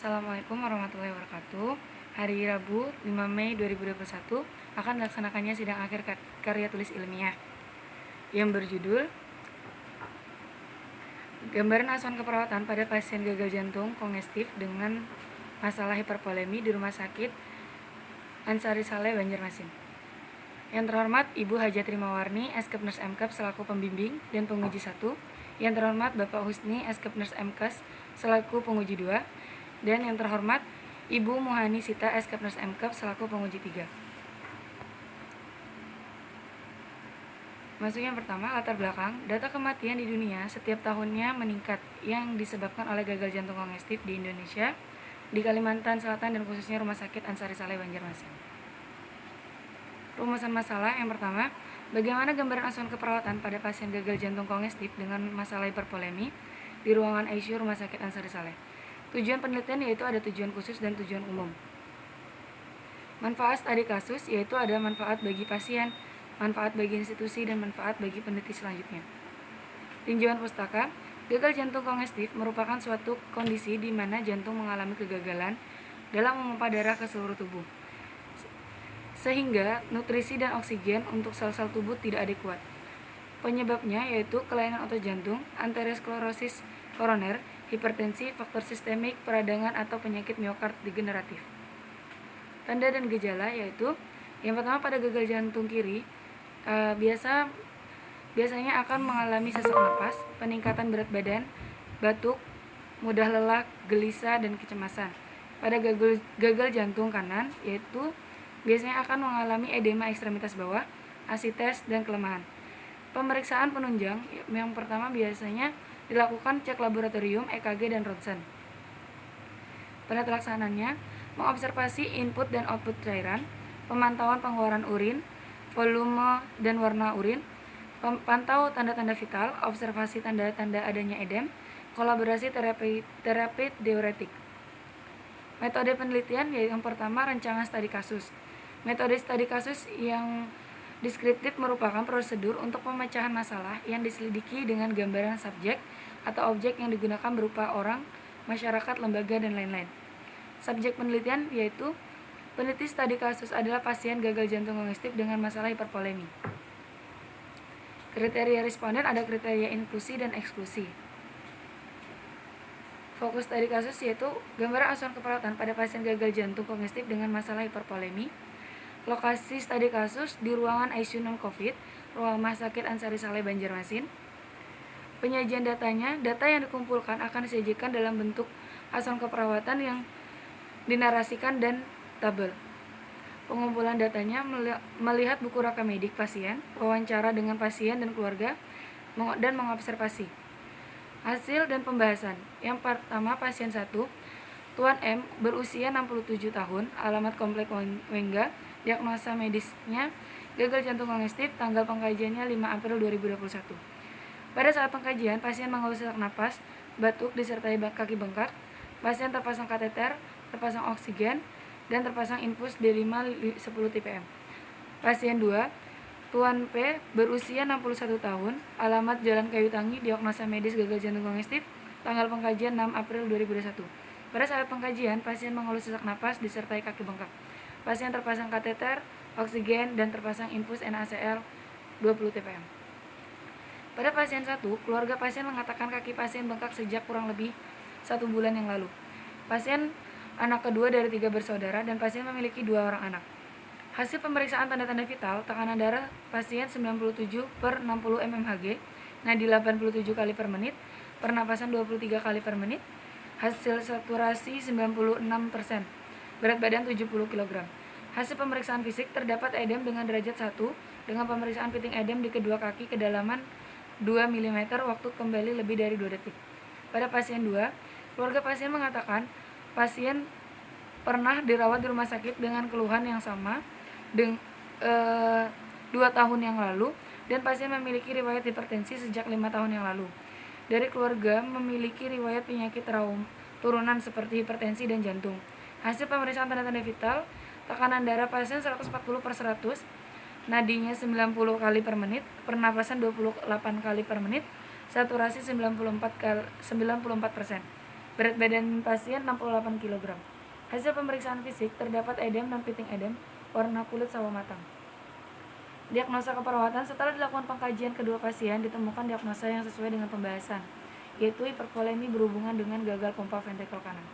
Assalamualaikum warahmatullahi wabarakatuh. Hari Rabu 5 Mei 2021 akan dilaksanakannya sidang akhir karya tulis ilmiah yang berjudul Gambaran asuhan keperawatan pada pasien gagal jantung kongestif dengan masalah hipervolemi di Rumah Sakit Ansari Saleh, Banjarmasin. Yang terhormat Ibu Hajat Rimawarni, Eskep Nurse MKes selaku pembimbing dan penguji 1. Yang terhormat Bapak Husni, Eskep Nurse MKes selaku penguji 2. Dan yang terhormat Ibu Muhani Sita, Eskep Nurse MKes selaku penguji 3. Masuk yang pertama, latar belakang. Data kematian di dunia setiap tahunnya meningkat yang disebabkan oleh gagal jantung kongestif di Indonesia, di Kalimantan Selatan dan khususnya Rumah Sakit Ansari Saleh, Banjarmasin. Rumusan masalah yang pertama, bagaimana gambaran asuhan keperawatan pada pasien gagal jantung kongestif dengan masalah hipervolemi di ruangan ICU Rumah Sakit Ansari Saleh. Tujuan penelitian yaitu ada tujuan khusus dan tujuan umum. Manfaat studi kasus yaitu ada manfaat bagi pasien, manfaat bagi institusi, dan manfaat bagi peneliti selanjutnya. Tinjauan pustaka, gagal jantung kongestif merupakan suatu kondisi di mana jantung mengalami kegagalan dalam memompa darah ke seluruh tubuh, sehingga nutrisi dan oksigen untuk sel-sel tubuh tidak adekuat. Penyebabnya yaitu kelainan otot jantung, aterosklerosis koroner, hipertensi, faktor sistemik, peradangan, atau penyakit miokard degeneratif. Tanda dan gejala yaitu yang pertama, pada gagal jantung kiri biasanya akan mengalami sesak napas, peningkatan berat badan, batuk, mudah lelah, gelisah, dan kecemasan. Pada gagal jantung kanan yaitu biasanya akan mengalami edema ekstremitas bawah, asites, dan kelemahan. Pemeriksaan penunjang yang pertama biasanya dilakukan cek laboratorium, EKG, dan ronsen. Pada pelaksanaannya, mengobservasi input dan output cairan, pemantauan pengeluaran urin, volume dan warna urin, pantau tanda-tanda vital, observasi tanda-tanda adanya edem, kolaborasi terapi diuretik. Metode penelitian yaitu yang pertama, rancangan studi kasus. Metode studi kasus yang deskriptif merupakan prosedur untuk pemecahan masalah yang diselidiki dengan gambaran subjek atau objek yang digunakan berupa orang, masyarakat, lembaga, dan lain-lain. Subjek penelitian yaitu peneliti studi kasus adalah pasien gagal jantung kongestif dengan masalah hipervolemi. Kriteria responden ada kriteria inklusi dan eksklusi. Fokus studi kasus yaitu gambaran asuhan keperawatan pada pasien gagal jantung kongestif dengan masalah hipervolemi. Lokasi studi kasus di ruangan ICU non-COVID, Rumah Sakit Ansari Saleh, Banjarmasin. Penyajian datanya, data yang dikumpulkan akan disajikan dalam bentuk asuhan keperawatan yang dinarasikan dan tabel. Pengumpulan datanya melihat buku rekam medik pasien, wawancara dengan pasien dan keluarga, dan mengobservasi. Hasil dan pembahasan. Yang pertama, pasien 1, Tuan M, berusia 67 tahun, alamat Komplek Wengga, diagnosa medisnya gagal jantung kongestif, tanggal pengkajiannya 5 April 2021. Pada saat pengkajian, pasien mengeluh sesak napas, batuk disertai kaki bengkak. Pasien terpasang kateter, terpasang oksigen, dan terpasang infus D5 10 TPM. Pasien 2, Tuan P, berusia 61 tahun, alamat Jalan Kayu Tangi, diagnosa medis gagal jantung kongestif, tanggal pengkajian 6 April 2021. Pada saat pengkajian, pasien mengeluh sesak napas disertai kaki bengkak. Pasien terpasang kateter, oksigen, dan terpasang infus NaCl 20 TPM. Pada pasien 1, keluarga pasien mengatakan kaki pasien bengkak sejak kurang lebih 1 bulan yang lalu. Pasien anak kedua dari 3 bersaudara dan pasien memiliki 2 orang anak. Hasil pemeriksaan tanda-tanda vital, tekanan darah pasien 97/60 mmHg, nadi 87 kali per menit, pernapasan 23 kali per menit, hasil saturasi 96%, berat badan 70 kg. Hasil pemeriksaan fisik, terdapat edem dengan derajat 1 dengan pemeriksaan piting edem di kedua kaki kedalaman 2 mm, waktu kembali lebih dari 2 detik. Pada pasien 2, keluarga pasien mengatakan pasien pernah dirawat di rumah sakit dengan keluhan yang sama 2 tahun yang lalu, dan pasien memiliki riwayat hipertensi sejak 5 tahun yang lalu. Dari keluarga memiliki riwayat penyakit turunan seperti hipertensi dan jantung. Hasil pemeriksaan tanda-tanda vital, tekanan darah pasien 140/100, nadinya 90 kali per menit, pernapasan 28 kali per menit, saturasi 94%. Berat badan pasien 68 kg. Hasil pemeriksaan fisik terdapat edem dan piting edem, warna kulit sawo matang. Diagnosa keperawatan. Setelah dilakukan pengkajian kedua pasien, ditemukan diagnosa yang sesuai dengan pembahasan, yaitu hipervolemi berhubungan dengan gagal pompa ventrikel kanan.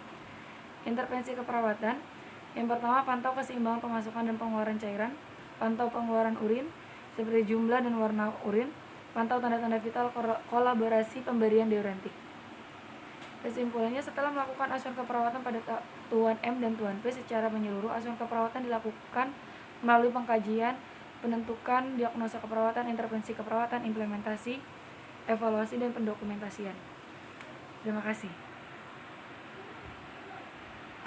Intervensi keperawatan. Yang pertama, pantau keseimbangan pemasukan dan pengeluaran cairan, pantau pengeluaran urin seperti jumlah dan warna urin, pantau tanda-tanda vital, kolaborasi pemberian diuretik. Kesimpulannya, setelah melakukan asuhan keperawatan pada Tuan M dan Tuan P secara menyeluruh, asuhan keperawatan dilakukan melalui pengkajian, penentukan diagnosa keperawatan, intervensi keperawatan, implementasi, evaluasi, dan pendokumentasian. Terima kasih.